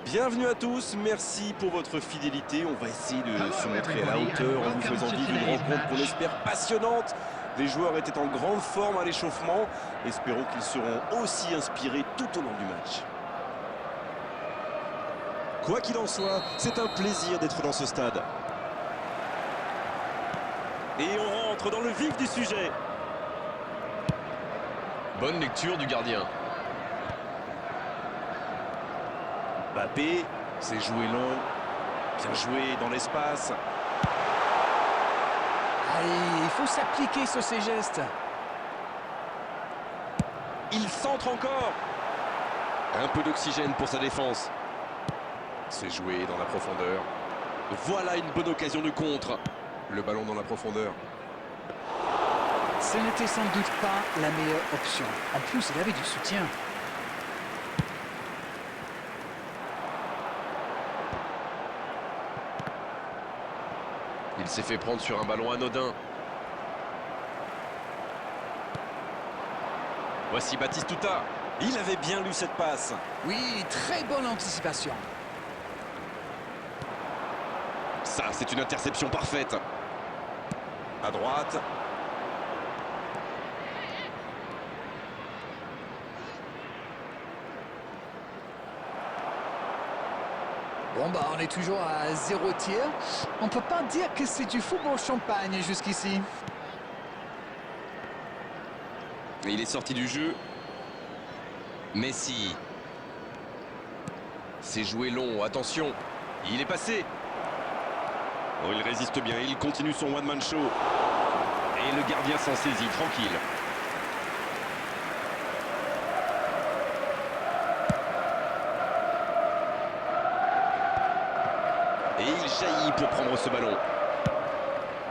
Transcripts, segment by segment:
Bienvenue à tous, merci pour votre fidélité. On va essayer de se montrer à la hauteur en vous faisant vivre une rencontre qu'on espère passionnante. Les joueurs étaient en grande forme à l'échauffement. Espérons qu'ils seront aussi inspirés tout au long du match. Quoi qu'il en soit, c'est un plaisir d'être dans ce stade. Et on rentre dans le vif du sujet. Bonne lecture du gardien. Mbappé, c'est joué long, bien joué dans l'espace. Allez, il faut s'appliquer sur ces gestes. Il centre encore. Un peu d'oxygène pour sa défense. C'est joué dans la profondeur. Voilà une bonne occasion de contre. Le ballon dans la profondeur. Ce n'était sans doute pas la meilleure option. En plus, il avait du soutien. Il s'est fait prendre sur un ballon anodin. Voici Batistuta. Il avait bien lu cette passe. Oui, très bonne anticipation. Ça, c'est une interception parfaite. À droite. Bon, bah, on est toujours à 0 tir. On peut pas dire que c'est du football champagne jusqu'ici. Et il est sorti du jeu. Messi. C'est joué long, attention. Il est passé. Oh, il résiste bien, il continue son one-man show. Et le gardien s'en saisit, tranquille. Et il jaillit pour prendre ce ballon.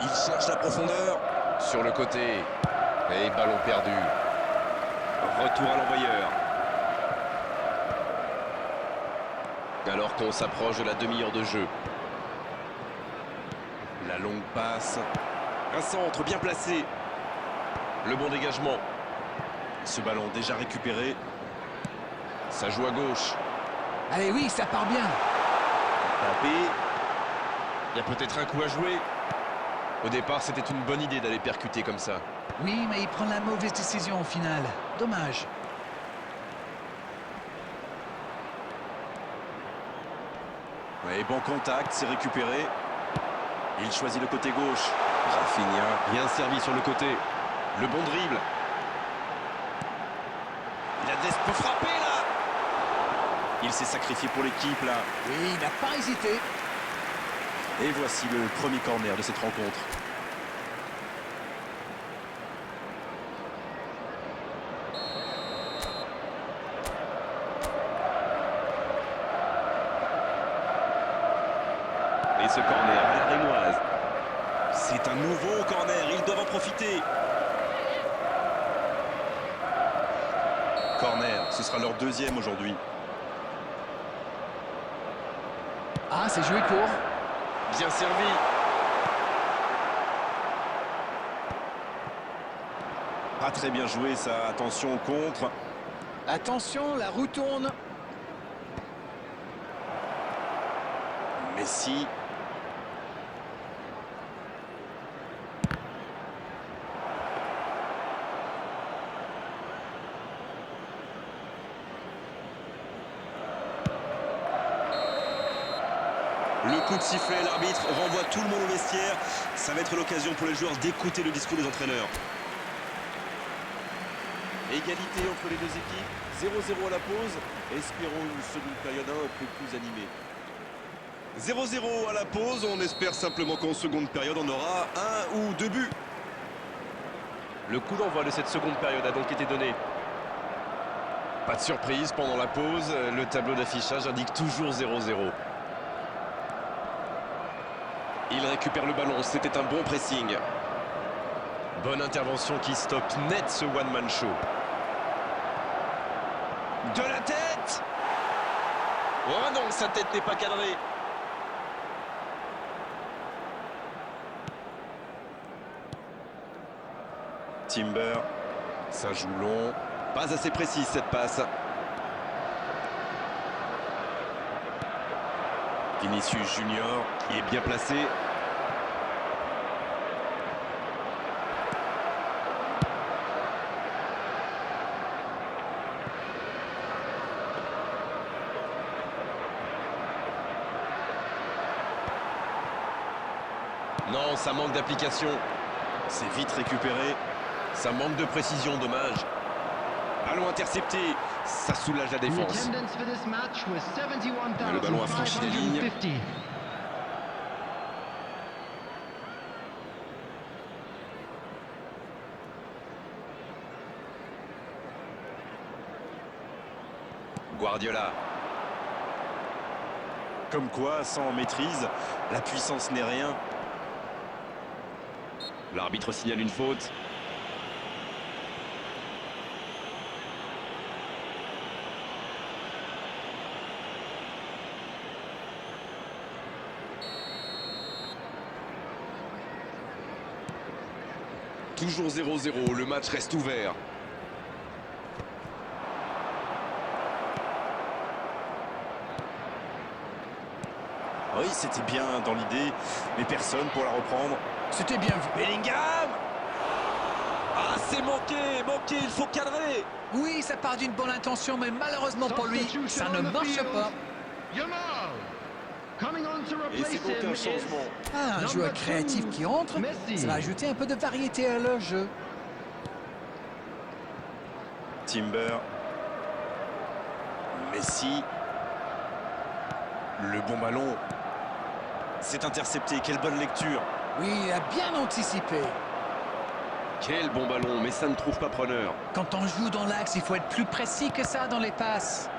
Il cherche la profondeur. Sur le côté. Et ballon perdu. Retour à l'envoyeur. Alors qu'on s'approche de la demi-heure de jeu. La longue passe. Un centre bien placé. Le bon dégagement. Ce ballon déjà récupéré. Ça joue à gauche. Allez, oui, ça part bien. Mbappé. Il y a peut-être un coup à jouer. Au départ, c'était une bonne idée d'aller percuter comme ça. Oui, mais il prend la mauvaise décision au final. Dommage. Ouais, bon contact, c'est récupéré. Il choisit le côté gauche. Rafinha, bien servi sur le côté. Le bon dribble. Il a de l'espoir pour frapper là. Il s'est sacrifié pour l'équipe là. Oui, il n'a pas hésité. Et voici le premier corner de cette rencontre. Et ce corner à la Rémoise. C'est un nouveau corner, ils doivent en profiter. Corner, ce sera leur deuxième aujourd'hui. Ah, c'est joué court. Bien servi. Pas très bien joué ça, attention au contre. Attention, la roue tourne. Messi. Le coup de sifflet, l'arbitre renvoie tout le monde au vestiaire. Ça va être l'occasion pour les joueurs d'écouter le discours des entraîneurs. Égalité entre les deux équipes, 0-0 à la pause. Espérons une seconde période un peu plus animée. 0-0 à la pause, on espère simplement qu'en seconde période on aura un ou deux buts. Le coup d'envoi de cette seconde période a donc été donné. Pas de surprise pendant la pause, le tableau d'affichage indique toujours 0-0. Il récupère le ballon, c'était un bon pressing. Bonne intervention qui stoppe net ce one-man show. De la tête! Oh non, sa tête n'est pas cadrée. Timber, ça joue long. Pas assez précise cette passe. Vinicius Junior qui est bien placé. Non, ça manque d'application. C'est vite récupéré. Ça manque de précision, dommage. Ballon intercepté. Ça soulage la The défense. attendance for this match was Le ballon a franchi la ligne. 71,550. Guardiola. Comme quoi, sans maîtrise, la puissance n'est rien. L'arbitre signale une faute. Toujours 0-0, le match reste ouvert. Oui, c'était bien dans l'idée, mais personne pour la reprendre. C'était bien vu. Bellingham. Ah, c'est manqué, il faut cadrer. Oui, ça part d'une bonne intention, mais malheureusement pour lui, ça ne marche pas. Yamal. Coming on to Et c'est replace donc him un is changement. Ah, un joueur créatif qui entre, Messi. ça va ajouter un peu de variété à leur jeu. Timber. Messi. Le bon ballon. C'est intercepté, quelle bonne lecture. Oui, il a bien anticipé. Quel bon ballon, mais ça ne trouve pas preneur. Quand on joue dans l'axe, il faut être plus précis que ça dans les passes.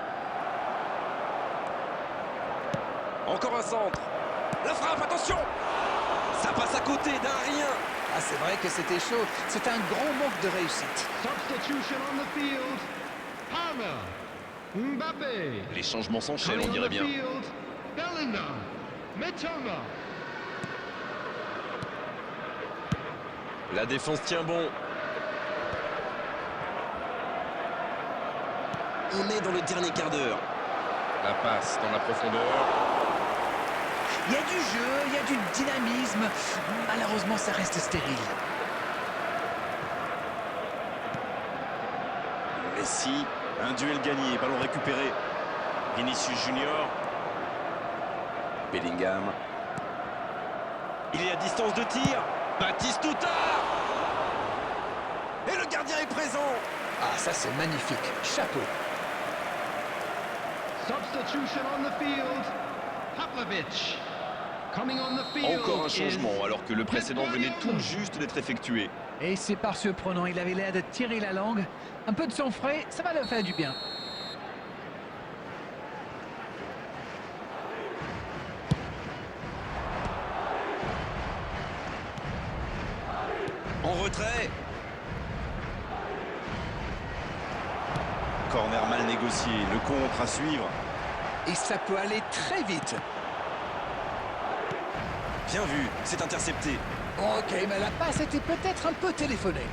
Encore un centre. La frappe, attention. Ça passe à côté d'un rien. Ah, c'est vrai que c'était chaud. C'est un gros manque de réussite. substitution on the field. Palmer. Mbappé. Les changements s'enchaînent, Coming on on dirait the bien. field. Bellingham. Mitoma. La défense tient bon. On est dans le dernier quart d'heure. La passe dans la profondeur. Il y a du jeu, il y a du dynamisme. Malheureusement, ça reste stérile. Messi, un duel gagné, ballon récupéré. Vinicius Junior. Bellingham. Il est à distance de tir. Batistuta. Et le gardien est présent. Ah, ça c'est magnifique. Chapeau. Substitution on the field. Pavlovic. Coming on the field. Encore un is changement, alors que le précédent venait tout Guardiola. juste d'être effectué. Et c'est par surprenant, il avait l'air de tirer la langue. Un peu de sang frais, ça va leur faire du bien. En retrait. Corner mal négocié, le contre à suivre. Et ça peut aller très vite. Bien vu, c'est intercepté. Ok, mais la passe était peut-être un peu téléphonée.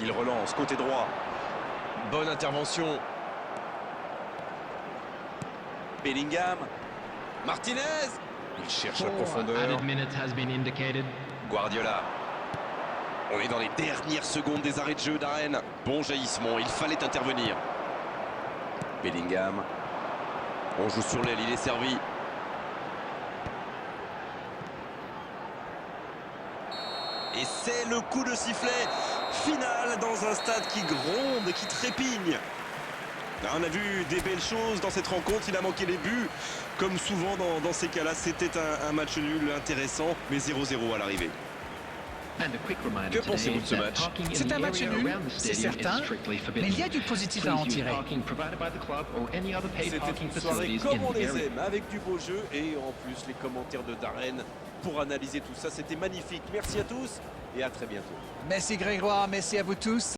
Il relance, côté droit. Bonne intervention. Bellingham. Martinez. Il cherche la profondeur. Added minutes has been indicated. Guardiola. On est dans les dernières secondes des arrêts de jeu d'Arène. Bon jaillissement, il fallait intervenir. Bellingham. On joue sur l'aile, il est servi. Et c'est le coup de sifflet final dans un stade qui gronde et qui trépigne. On a vu des belles choses dans cette rencontre, il a manqué les buts. Comme souvent dans ces cas-là, c'était un match nul intéressant, mais 0-0 à l'arrivée. Que pensez-vous de ce match? C'est un match nul, c'est certain, mais il y a du positif à en tirer. C'était une soirée comme on les aime, avec du beau jeu et en plus les commentaires de Darren pour analyser tout ça. C'était magnifique. Merci à tous et à très bientôt. Merci Grégoire, merci à vous tous.